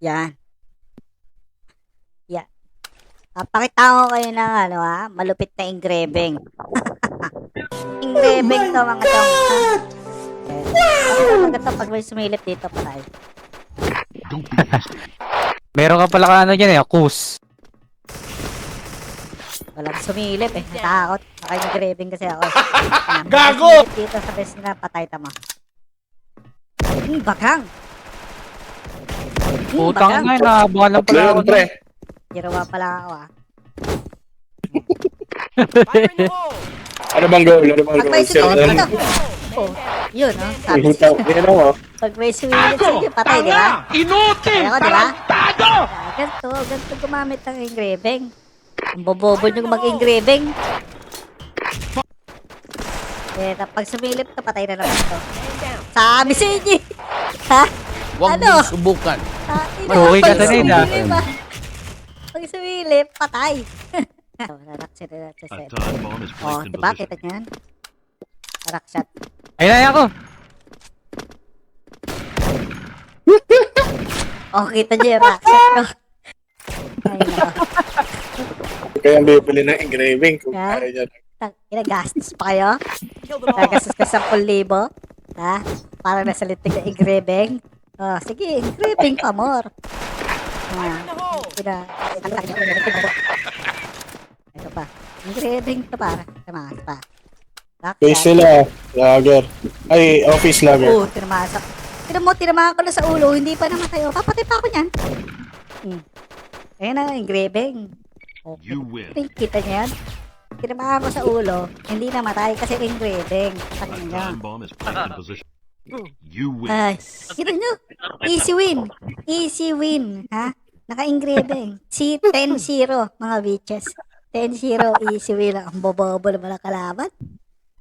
Yan. Yan. Pakita ko kayo ng malupit na engraving. Engraving to mga tong. Maganda pag may sumilip dito patay. Meron ka pala ano dyan kus. Walang sumilip eh. Natakot. Naka-engraving kasi ako. Gago! Sumilip dito sa best na patay tama. Bagang! Putang na, nakabahan lang pala ako. Pre. Girawa pala ako Ano bang goal? Ano bang Pag goal? may sumilip dito. Oh, yun sabi siya. Pag may sumilip, sige, patay, di ba? Inutil! Ako, di ba? Tarantado! Ganito gumamit ng engraving. Ang bobobo nyo mag-engraving. Pag sumilip ka, patay na naman ito. Sabi sa inyo. Ha? Huwag Ano? mong subukan. Okay ka sa nila. Pag sumilip, patay. Rakshot. Oh, diba? Kita nyo yan? Rakshot. Ayun na ako. Oh, kita nyo yung rakshot ko. Ayun na. Kaya bibili ng engraving kung Ha? kaya niya. Inagastos pa kayo? Nagastos ka 10,000? Ha? Para nasa litig na engraving? Oh, sige, engraving pa more. Ito pa. Engraving to para. Tamakas pa. Base sila. Lager. Ay, office lager. Oo, tinamasak. Tinamaan ko na sa ulo, hindi pa namatay. Oh, papatay pa ako niyan. Ayan na, engraving. Okay. Kita niyo yan? Tinamaan ko sa ulo, hindi namatay kasi engraving. Pakinggan. Ay, kita nyo? Easy win. Easy win. Ha? Naka-engraving. Si 10-0, mga bitches. 10-0, easy win. Ang bobobo na mga kalaban.